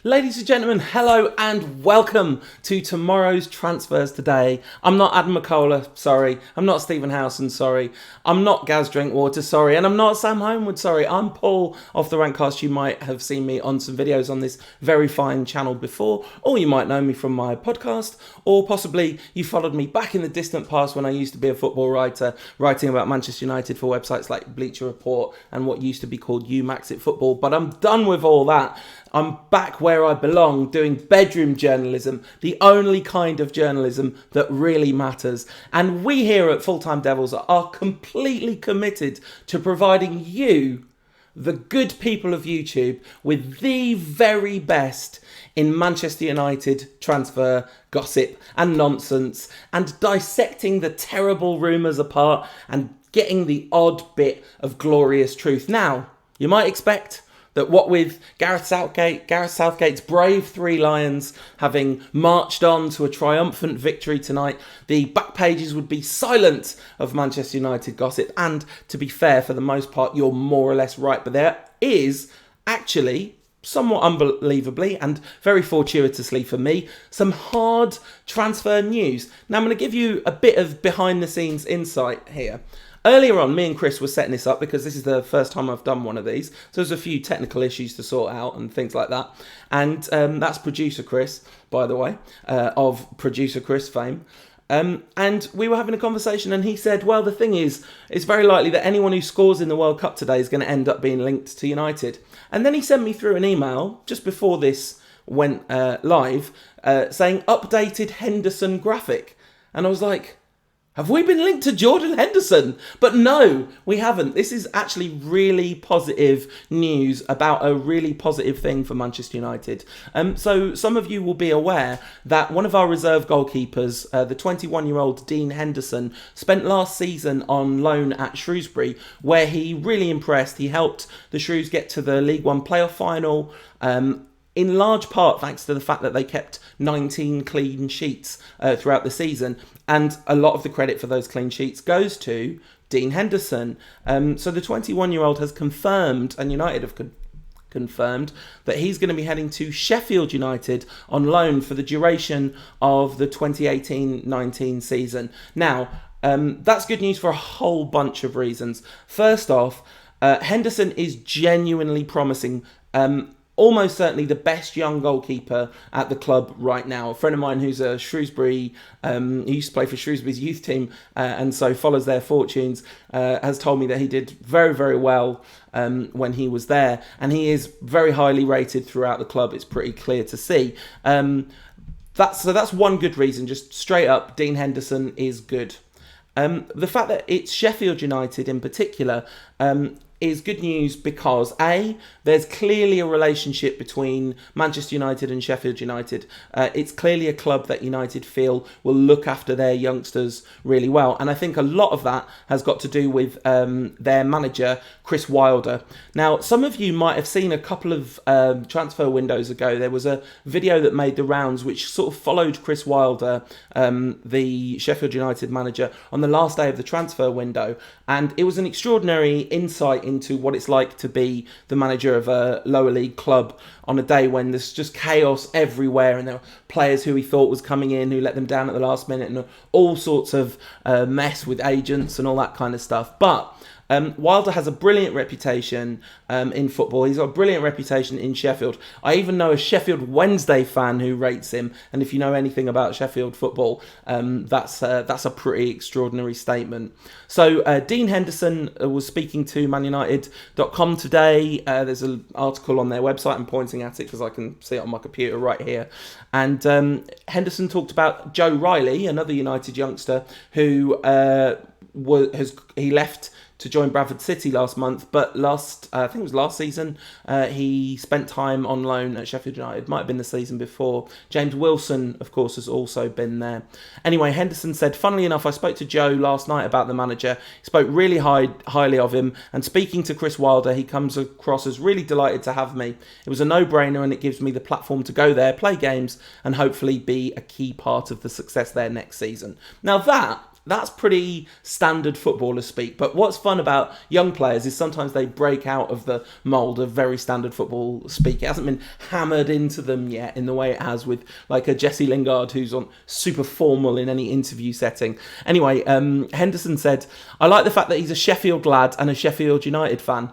Ladies and gentlemen, hello and welcome to tomorrow's Transfers Today. I'm not Adam McCullough, sorry. I'm not Stephen Howson, sorry. I'm not Gaz Drinkwater, sorry. And I'm not Sam Homewood, sorry. I'm Paul off the Rantcast. You might have seen me on some videos on this very fine channel before, or you might know me from my podcast, or possibly you followed me back in the distant past when I used to be a football writer, writing about Manchester United for websites like Bleacher Report and what used to be called UMaxit Football. But I'm done with all that. I'm back where I belong, doing bedroom journalism, the only kind of journalism that really matters. And we here at Full-Time Devils are completely committed to providing you, the good people of YouTube, with the very best in Manchester United transfer gossip and nonsense, and dissecting the terrible rumours apart and getting the odd bit of glorious truth. Now, you might expect that what with Gareth Southgate's brave Three Lions having marched on to a triumphant victory tonight, the back pages would be silent of Manchester United gossip. And to be fair, for the most part, you're more or less right. But there is actually, somewhat unbelievably and very fortuitously for me, some hard transfer news. Now I'm going to give you a bit of behind the scenes insight here. Earlier on, me and Chris were setting this up because this is the first time I've done one of these. So there's a few technical issues to sort out and things like that. And that's producer Chris, by the way, of producer Chris fame. And we were having a conversation and he said, well, the thing is, it's very likely that anyone who scores in the World Cup today is going to end up being linked to United. And then he sent me through an email just before this went live saying updated Henderson graphic. And I was like, have we been linked to Jordan Henderson? But no, we haven't. This is actually really positive news about a really positive thing for Manchester United. So some of you will be aware that one of our reserve goalkeepers, the 21-year-old Dean Henderson, spent last season on loan at Shrewsbury, where he really impressed. He helped the Shrews get to the League One playoff final, in large part thanks to the fact that they kept 19 clean sheets throughout the season. And a lot of the credit for those clean sheets goes to Dean Henderson. So the 21-year-old has confirmed, and United have confirmed, that he's going to be heading to Sheffield United on loan for the duration of the 2018-19 season. Now, that's good news for a whole bunch of reasons. First off, Henderson is genuinely promising. Almost certainly the best young goalkeeper at the club right now. A friend of mine who's a Shrewsbury, he used to play for Shrewsbury's youth team and so follows their fortunes, has told me that he did very, very well when he was there. And he is very highly rated throughout the club. It's pretty clear to see. That's one good reason. Just straight up, Dean Henderson is good. The fact that it's Sheffield United in particular is good news because A, there's clearly a relationship between Manchester United and Sheffield United. It's clearly a club that United feel will look after their youngsters really well. And I think a lot of that has got to do with their manager, Chris Wilder. Now, some of you might have seen a couple of transfer windows ago, there was a video that made the rounds which sort of followed Chris Wilder, the Sheffield United manager, on the last day of the transfer window. And it was an extraordinary insight into what it's like to be the manager of a lower league club on a day when there's just chaos everywhere and there were players who he thought was coming in who let them down at the last minute and all sorts of mess with agents and all that kind of stuff. But Wilder has a brilliant reputation in football. He's got a brilliant reputation in Sheffield. I even know a Sheffield Wednesday fan who rates him. And if you know anything about Sheffield football, that's a pretty extraordinary statement. So Dean Henderson was speaking to ManUnited.com today. There's an article on their website. I'm pointing at it because I can see it on my computer right here. And Henderson talked about Joe Riley, another United youngster who he left to join Bradford City last month, but I think it was last season, he spent time on loan at Sheffield United. Might have been the season before. James Wilson, of course, has also been there. Anyway, Henderson said, funnily enough, I spoke to Joe last night about the manager. He spoke really highly of him, and speaking to Chris Wilder, he comes across as really delighted to have me. It was a no-brainer, and it gives me the platform to go there, play games, and hopefully be a key part of the success there next season. Now that that's pretty standard footballer speak. But what's fun about young players is sometimes they break out of the mould of very standard football speak. It hasn't been hammered into them yet in the way it has with like a Jesse Lingard who's on super formal in any interview setting. Anyway, Henderson said, "I like the fact that he's a Sheffield lad and a Sheffield United fan."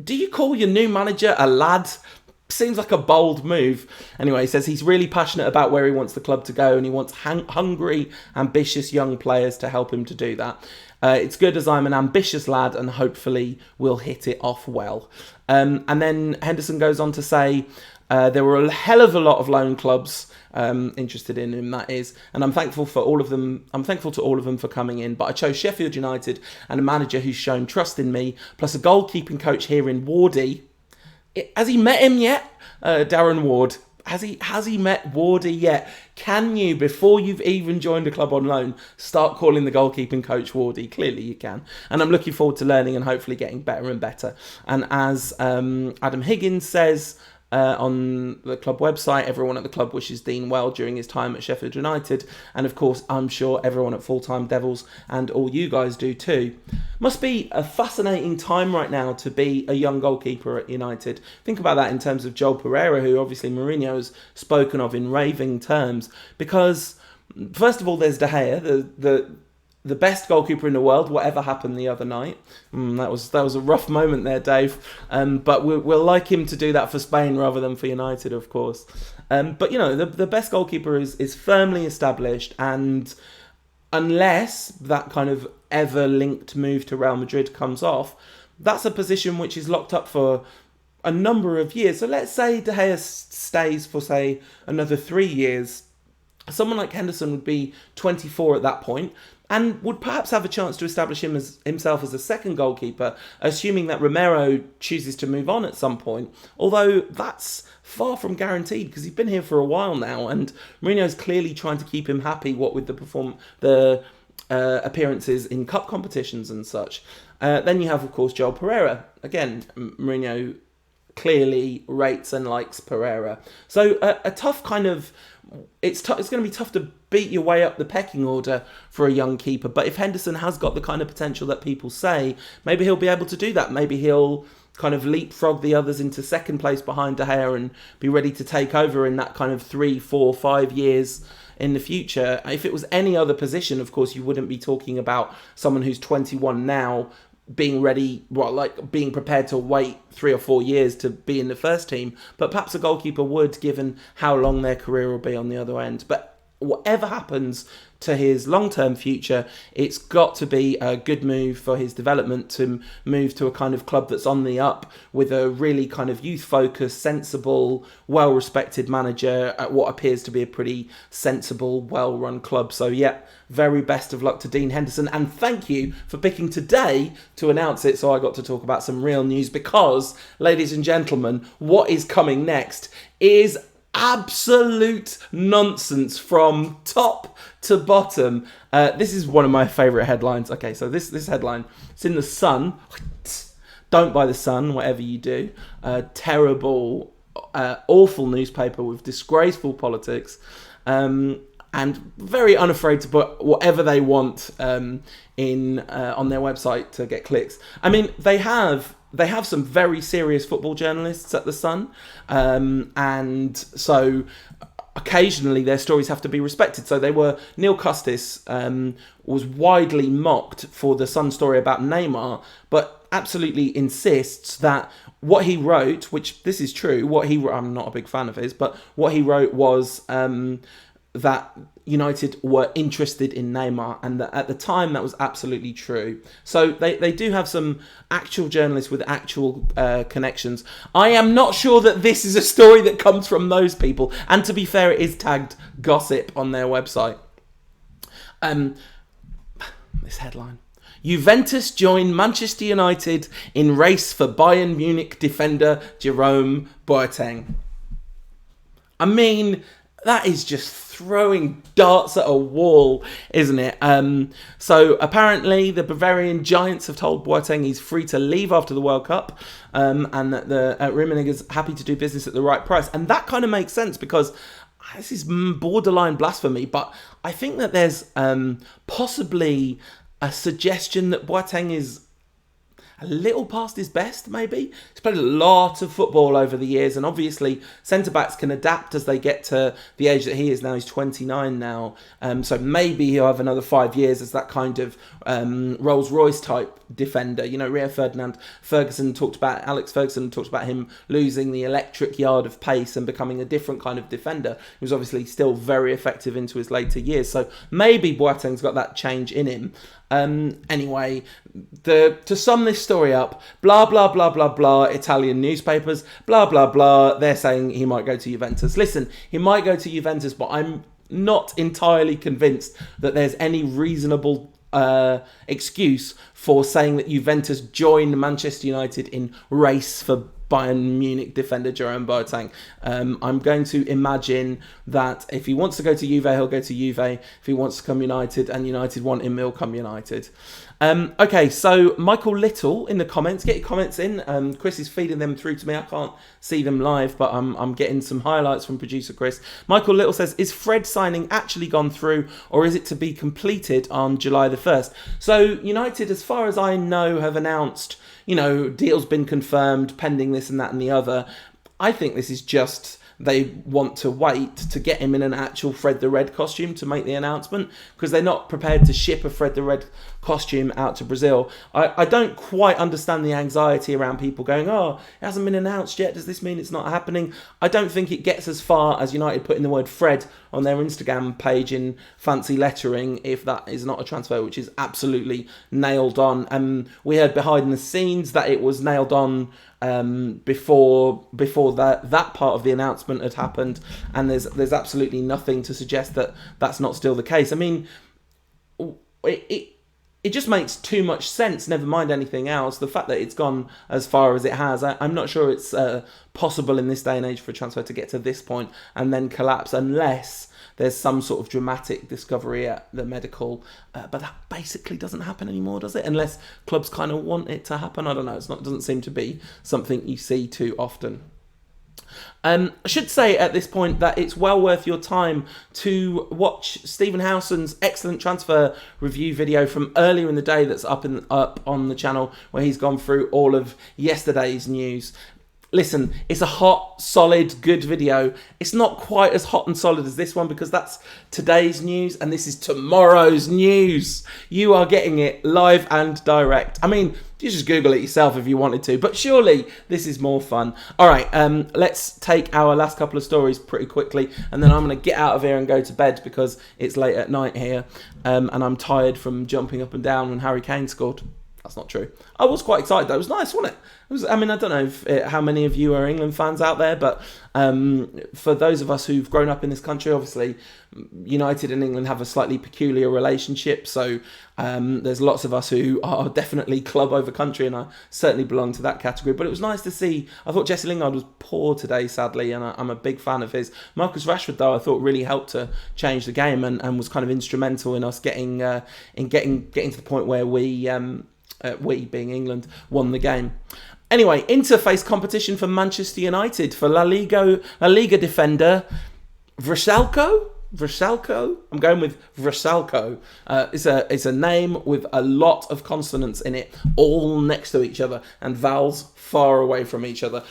Do you call your new manager a lad? Seems like a bold move. Anyway, he says he's really passionate about where he wants the club to go, and he wants hungry, ambitious young players to help him to do that. It's good as I'm an ambitious lad, and hopefully we'll hit it off well. And then Henderson goes on to say there were a hell of a lot of loan clubs interested in him, that is, and I'm thankful for all of them. I'm thankful to all of them for coming in, but I chose Sheffield United and a manager who's shown trust in me, plus a goalkeeping coach here in Wardy. Has he met him yet? Darren Ward. Has he met Wardy yet? Can you, before you've even joined a club on loan, start calling the goalkeeping coach Wardy? Clearly you can. And I'm looking forward to learning and hopefully getting better and better. And as Adam Higgins says on the club website, everyone at the club wishes Dean well during his time at Sheffield United. And of course, I'm sure everyone at Full Time Devils and all you guys do too. Must be a fascinating time right now to be a young goalkeeper at United. Think about that in terms of Joel Pereira, who obviously Mourinho has spoken of in raving terms. Because, first of all, there's De Gea, the best goalkeeper in the world, whatever happened the other night. That was a rough moment there, Dave. But we'll like him to do that for Spain rather than for United, of course. But, you know, the best goalkeeper is firmly established, and unless that kind of ever-linked move to Real Madrid comes off, that's a position which is locked up for a number of years. So let's say De Gea stays for, say, another 3 years. Someone like Henderson would be 24 at that point, and would perhaps have a chance to establish himself as a second goalkeeper, assuming that Romero chooses to move on at some point. Although that's far from guaranteed, because he's been here for a while now, and Mourinho's clearly trying to keep him happy, what with the appearances in cup competitions and such. Then you have, of course, Joel Pereira. Again, Mourinho clearly rates and likes Pereira. So a tough kind of... It's going to be tough to beat your way up the pecking order for a young keeper. But if Henderson has got the kind of potential that people say, maybe he'll be able to do that. Maybe he'll kind of leapfrog the others into second place behind De Gea and be ready to take over in that kind of 3, 4, 5 years in the future. If it was any other position, of course, you wouldn't be talking about someone who's 21 now being ready, being prepared to wait 3 or 4 years to be in the first team. But perhaps a goalkeeper would, given how long their career will be on the other end. But whatever happens to his long-term future, it's got to be a good move for his development to move to a kind of club that's on the up with a really kind of youth-focused, sensible, well-respected manager at what appears to be a pretty sensible, well-run club. So yeah, very best of luck to Dean Henderson, and thank you for picking today to announce it so I got to talk about some real news, because, ladies and gentlemen, what is coming next is absolute nonsense from top to bottom. This is one of my favourite headlines. Okay, so this headline, it's in The Sun. Don't buy The Sun, whatever you do. Terrible, awful newspaper with disgraceful politics, and very unafraid to put whatever they want on their website to get clicks. I mean, they have some very serious football journalists at The Sun, and so occasionally their stories have to be respected. So Neil Custis was widely mocked for the Sun story about Neymar, but absolutely insists that what he wrote, which this is true, I'm not a big fan of his, but what he wrote was that United were interested in Neymar, and that at the time that was absolutely true. So they do have some actual journalists with actual connections. I am not sure that this is a story that comes from those people, and to be fair, it is tagged gossip on their website. This headline: Juventus join Manchester United in race for Bayern Munich defender Jerome Boateng. I mean, that is just throwing darts at a wall, isn't it? So apparently the Bavarian Giants have told Boateng he's free to leave after the World Cup, and that the Rummenigge's happy to do business at the right price. And that kind of makes sense, because this is borderline blasphemy, but I think that there's possibly a suggestion that Boateng is a little past his best, maybe. He's played a lot of football over the years, and obviously centre-backs can adapt as they get to the age that he is now. He's 29 now, so maybe he'll have another 5 years as that kind of Rolls-Royce type defender. You know, Alex Ferguson talked about him losing the electric yard of pace and becoming a different kind of defender. He was obviously still very effective into his later years, so maybe Boateng's got that change in him. Anyway, to sum this story up, blah, blah, blah, blah, blah, Italian newspapers, blah, blah, blah, they're saying he might go to Juventus. Listen, he might go to Juventus, but I'm not entirely convinced that there's any reasonable excuse for saying that Juventus joined Manchester United in race for Bayern Munich defender Jerome Boateng. I'm going to imagine that if he wants to go to Juve, he'll go to Juve. If he wants to come United and United want him, he'll come United. Okay, so Michael Little in the comments. Get your comments in. Chris is feeding them through to me. I can't see them live, but I'm getting some highlights from producer Chris. Michael Little says, is Fred signing actually gone through, or is it to be completed on July the 1st? So United, as far as I know, have announced, deal's been confirmed, pending this and that and the other. I think this is just they want to wait to get him in an actual Fred the Red costume to make the announcement, because they're not prepared to ship a Fred the Red costume out to Brazil. I don't quite understand the anxiety around people going, oh, it hasn't been announced yet, does this mean it's not happening? I don't think it gets as far as United putting the word Fred on their Instagram page in fancy lettering if that is not a transfer, which is absolutely nailed on. We heard behind the scenes that it was nailed on before that part of the announcement had happened, and there's absolutely nothing to suggest that that's not still the case. I mean, it just makes too much sense, never mind anything else. The fact that it's gone as far as it has, I'm not sure it's possible in this day and age for a transfer to get to this point and then collapse, unless there's some sort of dramatic discovery at the medical. But that basically doesn't happen anymore, does it? Unless clubs kind of want it to happen. I don't know. It doesn't seem to be something you see too often. I should say at this point that it's well worth your time to watch Stephen Howson's excellent transfer review video from earlier in the day that's up on the channel, where he's gone through all of yesterday's news. Listen, it's a hot, solid, good video. It's not quite as hot and solid as this one because that's today's news and this is tomorrow's news. You are getting it live and direct. I mean, you just Google it yourself if you wanted to, but surely this is more fun. All right, let's take our last couple of stories pretty quickly, and then I'm going to get out of here and go to bed because it's late at night here, and I'm tired from jumping up and down when Harry Kane scored. That's not true. I was quite excited though. It was nice, wasn't it? I mean, I don't know how many of you are England fans out there, but for those of us who've grown up in this country, obviously United and England have a slightly peculiar relationship. So there's lots of us who are definitely club over country, and I certainly belong to that category. But it was nice to see. I thought Jesse Lingard was poor today, sadly, and I'm a big fan of his. Marcus Rashford, though, I thought really helped to change the game and was kind of instrumental in us getting to the point where we being England, won the game. Anyway, interface competition for Manchester United for La Liga defender Vrsaljko. I'm going with Vrsaljko. It's a name with a lot of consonants in it, all next to each other, and vowels far away from each other.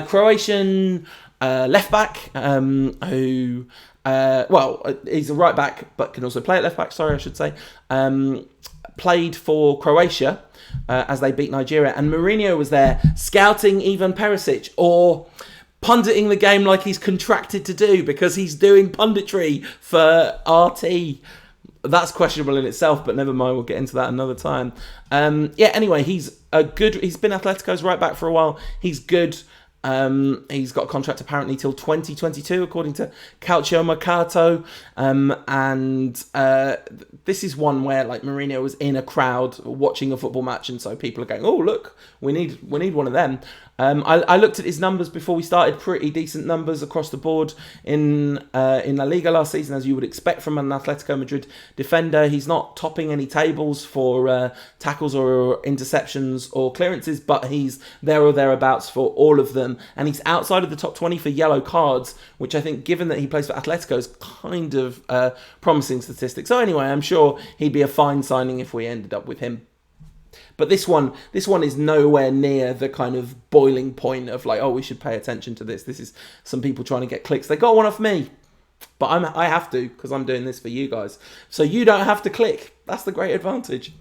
Croatian left back who. He's a right back, but can also play at left back. Sorry, I should say. Played for Croatia as they beat Nigeria, and Mourinho was there scouting Ivan Perisic, or punditing the game like he's contracted to do because he's doing punditry for RT. That's questionable in itself, but never mind, we'll get into that another time. Anyway, he's been Atletico's right back for a while. He's good. He's got a contract apparently till 2022, according to Calcio Mercato. This is one where like Mourinho was in a crowd watching a football match, and so people are going, "Oh, look, we need one of them." I looked at his numbers before we started. Pretty decent numbers across the board in La Liga last season, as you would expect from an Atletico Madrid defender. He's not topping any tables for tackles or interceptions or clearances, but he's there or thereabouts for all of them. And he's outside of the top 20 for yellow cards, which I think, given that he plays for Atletico, is kind of promising statistics. So anyway, I'm sure he'd be a fine signing if we ended up with him. But this one is nowhere near the kind of boiling point of like, oh, we should pay attention to this. This is some people trying to get clicks. They got one off me, but I have to, because I'm doing this for you guys. So you don't have to click. That's the great advantage.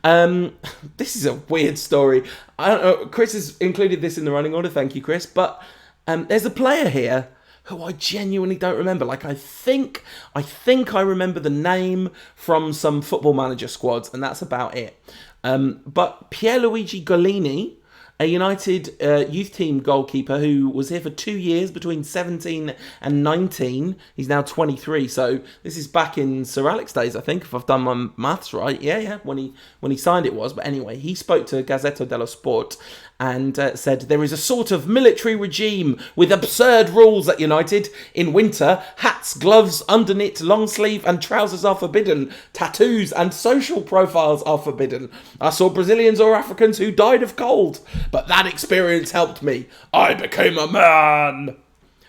This is a weird story. I don't know. Chris has included this in the running order. Thank you, Chris. But there's a player here who I genuinely don't remember. Like, I think I remember the name from some Football Manager squads, and that's about it. But Pierluigi Golini, a United youth team goalkeeper who was here for 2 years between 17 and 19. He's now 23, so this is back in Sir Alex days, I think, if I've done my maths right. Yeah, when he signed it was. But anyway, he spoke to Gazzetta dello Sport and said, there is a sort of military regime with absurd rules at United. In winter, hats, gloves, underknit, long sleeve and trousers are forbidden. Tattoos and social profiles are forbidden. I saw Brazilians or Africans who died of cold, but that experience helped me. I became a man.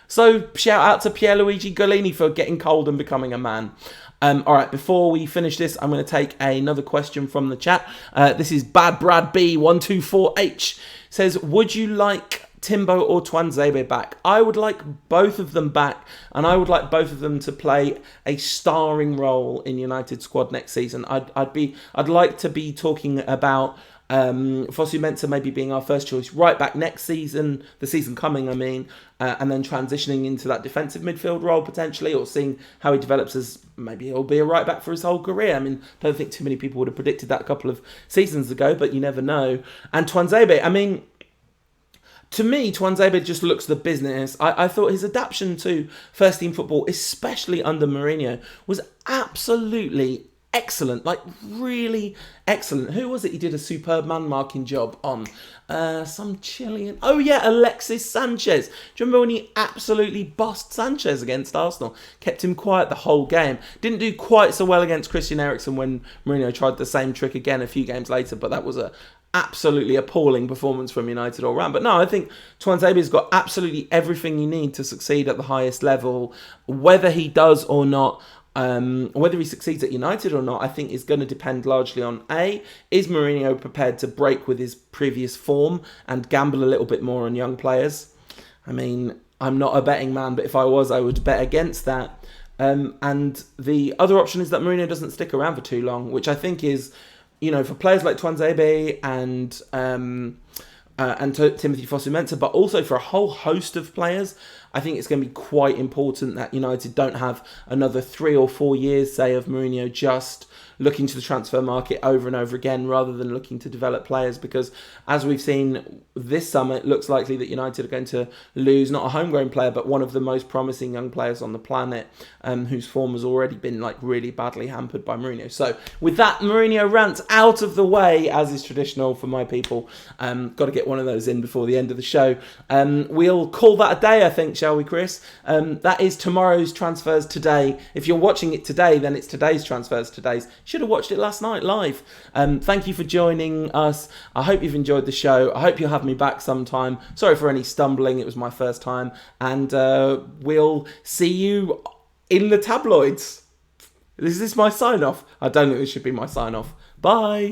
So shout out to Pierluigi Golini for getting cold and becoming a man. All right, before we finish this, I'm going to take another question from the chat. This is Bad Brad B1224H. Says, would you like Timbo or Tuanzebe back? I would like both of them back, and I would like both of them to play a starring role in United squad next season. I'd like to be talking about Fosu Mensah maybe being our first choice right back next season, the season coming, I mean, and then transitioning into that defensive midfield role potentially, or seeing how he develops as maybe he'll be a right back for his whole career. I mean, I don't think too many people would have predicted that a couple of seasons ago, but you never know. And Tuanzebe, I mean, to me, Tuanzebe just looks the business. I thought his adaptation to first team football, especially under Mourinho, was absolutely excellent, like really excellent. Who was it he did a superb man-marking job on? Some Chilean... Oh yeah, Alexis Sanchez. Do you remember when he absolutely bossed Sanchez against Arsenal? Kept him quiet the whole game. Didn't do quite so well against Christian Eriksen when Mourinho tried the same trick again a few games later, but that was a absolutely appalling performance from United all round. But no, I think Tuanzebe's got absolutely everything you need to succeed at the highest level. Whether he does or not, whether he succeeds at United or not, I think is going to depend largely on is Mourinho prepared to break with his previous form and gamble a little bit more on young players? I mean, I'm not a betting man, but if I was, I would bet against that. And the other option is that Mourinho doesn't stick around for too long, which I think is, you know, for players like Tuanzebe and Timothy Fosu Mensah, but also for a whole host of players, I think it's going to be quite important that United don't have another 3 or 4 years, say, of Mourinho just looking to the transfer market over and over again rather than looking to develop players, because as we've seen this summer, it looks likely that United are going to lose not a homegrown player but one of the most promising young players on the planet, whose form has already been like really badly hampered by Mourinho. So with that Mourinho rant out of the way, as is traditional for my people, got to get one of those in before the end of the show. We'll call that a day, I think, shall we, Chris? That is tomorrow's transfers today. If you're watching it today, then it's today's transfers today's. Should have watched it last night live. Thank you for joining us. I hope you've enjoyed the show. I hope you'll have me back sometime. Sorry for any stumbling. It was my first time. And we'll see you in the tabloids. Is this my sign-off? I don't think this should be my sign-off. Bye.